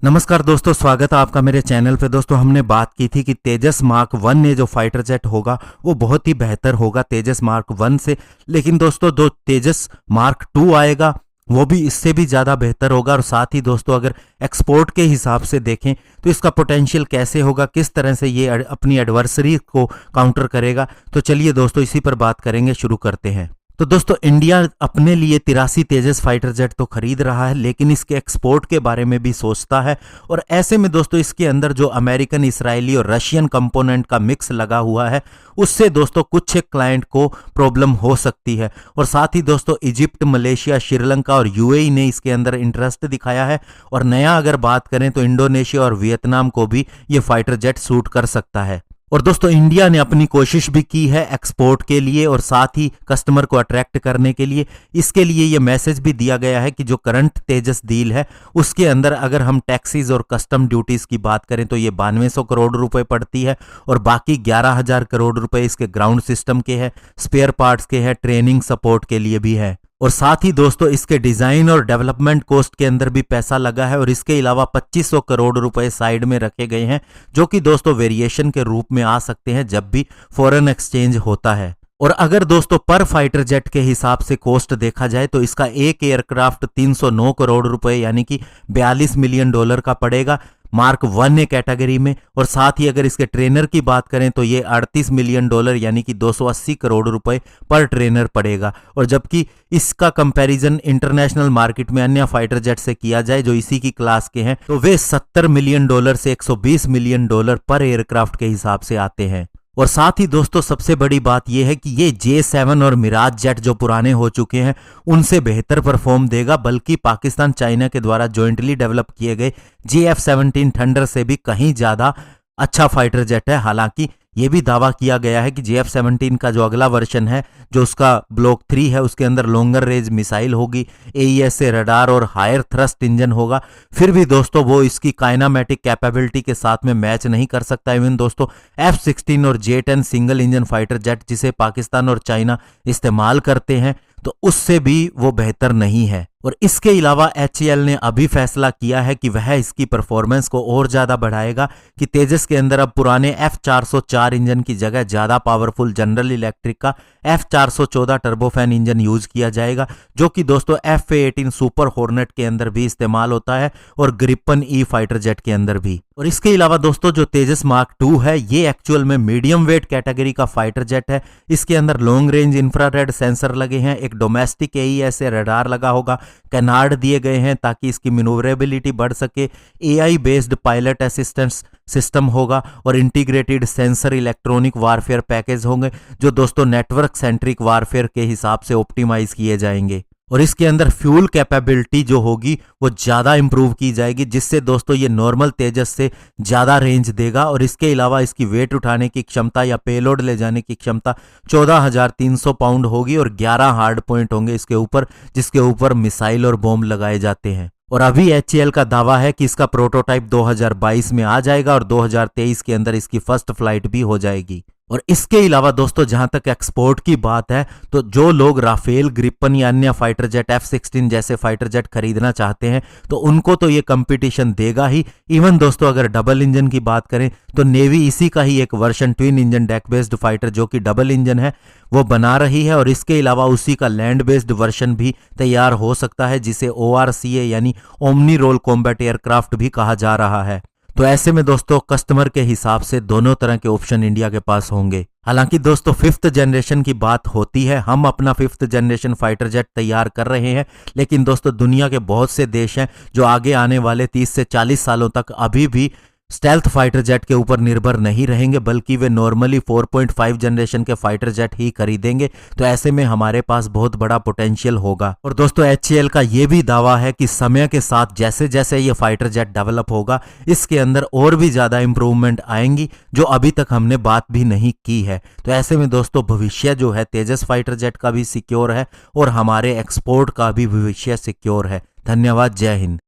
नमस्कार दोस्तों, स्वागत है आपका मेरे चैनल पे। दोस्तों हमने बात की थी कि तेजस मार्क 1 ने जो फाइटर जेट होगा वो बहुत ही बेहतर होगा तेजस मार्क 1 से। लेकिन दोस्तों जो तेजस मार्क 2 आएगा वो भी इससे भी ज़्यादा बेहतर होगा। और साथ ही दोस्तों अगर एक्सपोर्ट के हिसाब से देखें तो इसका पोटेंशियल कैसे होगा, किस तरह से ये अपनी एडवर्सरी को काउंटर करेगा, तो चलिए दोस्तों इसी पर बात करेंगे। शुरू करते हैं। तो दोस्तों इंडिया अपने लिए 83 तेजस फाइटर जेट तो खरीद रहा है, लेकिन इसके एक्सपोर्ट के बारे में भी सोचता है। और ऐसे में दोस्तों इसके अंदर जो अमेरिकन, इसराइली और रशियन कंपोनेंट का मिक्स लगा हुआ है, उससे दोस्तों कुछ एक क्लाइंट को प्रॉब्लम हो सकती है। और साथ ही दोस्तों इजिप्ट, मलेशिया, श्रीलंका और यूएई ने इसके अंदर इंटरेस्ट दिखाया है। और नया अगर बात करें तो इंडोनेशिया और वियतनाम को भी ये फाइटर जेट सूट कर सकता है। और दोस्तों इंडिया ने अपनी कोशिश भी की है एक्सपोर्ट के लिए और साथ ही कस्टमर को अट्रैक्ट करने के लिए। इसके लिए ये मैसेज भी दिया गया है कि जो करंट तेजस डील है उसके अंदर अगर हम टैक्सीज और कस्टम ड्यूटीज की बात करें तो ये 9200 करोड़ रुपए पड़ती है। और बाकी 11,000 करोड़ रुपए इसके ग्राउंड सिस्टम के हैं, स्पेयर पार्ट्स के हैं, ट्रेनिंग सपोर्ट के लिए भी है। और साथ ही दोस्तों इसके डिजाइन और डेवलपमेंट कॉस्ट के अंदर भी पैसा लगा है। और इसके अलावा 2500 करोड़ रुपए साइड में रखे गए हैं, जो कि दोस्तों वेरिएशन के रूप में आ सकते हैं जब भी फॉरेन एक्सचेंज होता है। और अगर दोस्तों पर फाइटर जेट के हिसाब से कॉस्ट देखा जाए तो इसका एक एयरक्राफ्ट 309 करोड़ रुपए यानी कि $42 मिलियन का पड़ेगा मार्क 1 ए कैटेगरी में। और साथ ही अगर इसके ट्रेनर की बात करें तो ये $38 मिलियन यानी कि 280 करोड़ रुपए पर ट्रेनर पड़ेगा। और जबकि इसका कंपैरिजन इंटरनेशनल मार्केट में अन्य फाइटर जेट से किया जाए जो इसी की क्लास के हैं तो वे $70 मिलियन से $120 मिलियन पर एयरक्राफ्ट के हिसाब से आते हैं। और साथ ही दोस्तों सबसे बड़ी बात यह है कि ये J7 और मिराज जेट जो पुराने हो चुके हैं उनसे बेहतर परफॉर्म देगा, बल्कि पाकिस्तान चाइना के द्वारा जॉइंटली डेवलप किए गए JF-17 थंडर से भी कहीं ज्यादा अच्छा फाइटर जेट है। हालांकि ये भी दावा किया गया है कि JF-17 का जो अगला वर्जन है, जो उसका ब्लॉक 3 है, उसके अंदर लॉन्गर रेंज मिसाइल होगी, AES से रडार और हायर थ्रस्ट इंजन होगा। फिर भी दोस्तों वो इसकी काइनामेटिक कैपेबिलिटी के साथ में मैच नहीं कर सकता। इवन दोस्तों F-16 और J-10 single engine fighter jet जिसे पाकिस्तान और चाइना इस्तेमाल करते हैं तो उससे भी वो बेहतर नहीं है। और इसके अलावा HAL ने अभी फैसला किया है कि वह इसकी परफॉर्मेंस को और ज्यादा बढ़ाएगा कि तेजस के अंदर अब पुराने F404 इंजन की जगह ज्यादा पावरफुल जनरल इलेक्ट्रिक का F414 टर्बोफैन इंजन यूज किया जाएगा, जो कि दोस्तों F-18 सुपर हॉर्नेट के अंदर भी इस्तेमाल होता है और ग्रिपन ई फाइटर जेट के अंदर भी। और इसके अलावा दोस्तों जो तेजस मार्क 2 है ये एक्चुअल में मीडियम वेट कैटेगरी का फाइटर जेट है। इसके अंदर लॉन्ग रेंज इंफ्रारेड सेंसर लगे हैं, एक डोमेस्टिक AES से रडार लगा होगा, कैनार्ड दिए गए हैं ताकि इसकी मैन्यूवरेबिलिटी बढ़ सके, AI based pilot assistance system होगा और integrated sensor electronic warfare package होंगे जो दोस्तों नेटवर्क सेंट्रिक वारफेयर के हिसाब से ऑप्टिमाइज किए जाएंगे। और इसके अंदर फ्यूल कैपेबिलिटी जो होगी वो ज्यादा इंप्रूव की जाएगी, जिससे दोस्तों ये नॉर्मल तेजस से ज्यादा रेंज देगा। और इसके अलावा इसकी वेट उठाने की क्षमता या पेलोड ले जाने की क्षमता 14,300 पाउंड होगी और 11 हार्ड पॉइंट होंगे इसके ऊपर, जिसके ऊपर मिसाइल और बॉम्ब लगाए जाते हैं। और अभी HAL का दावा है कि इसका प्रोटोटाइप 2022 में आ जाएगा और 2023 के अंदर इसकी फर्स्ट फ्लाइट भी हो जाएगी। और इसके अलावा दोस्तों जहां तक एक्सपोर्ट की बात है तो जो लोग राफेल, ग्रिपन या अन्य फाइटर जेट F-16 जैसे फाइटर जेट खरीदना चाहते हैं तो उनको तो ये कंपटीशन देगा ही। इवन दोस्तों अगर डबल इंजन की बात करें तो नेवी इसी का ही एक version twin engine deck based fighter जो कि डबल इंजन है वो बना रही है। और इसके अलावा उसी का लैंड बेस्ड वर्जन भी तैयार हो सकता है जिसे ORCA यानी ओमनी रोल कॉम्बैट एयरक्राफ्ट भी कहा जा रहा है। तो ऐसे में दोस्तों कस्टमर के हिसाब से दोनों तरह के ऑप्शन इंडिया के पास होंगे। हालांकि दोस्तों 5th जनरेशन की बात होती है, हम अपना 5th जनरेशन फाइटर जेट तैयार कर रहे हैं, लेकिन दोस्तों दुनिया के बहुत से देश हैं जो आगे आने वाले 30 से 40 सालों तक अभी भी स्टेल्थ फाइटर जेट के ऊपर निर्भर नहीं रहेंगे, बल्कि वे नॉर्मली 4.5 जनरेशन के फाइटर जेट ही खरीदेंगे। तो ऐसे में हमारे पास बहुत बड़ा पोटेंशियल होगा। और दोस्तों HAL का ये भी दावा है कि समय के साथ जैसे जैसे ये फाइटर जेट डेवलप होगा इसके अंदर और भी ज्यादा इंप्रूवमेंट आएंगी जो अभी तक हमने बात भी नहीं की है। तो ऐसे में दोस्तों भविष्य जो है तेजस फाइटर जेट का भी सिक्योर है और हमारे एक्सपोर्ट का भी भविष्य सिक्योर है। धन्यवाद। जय हिंद।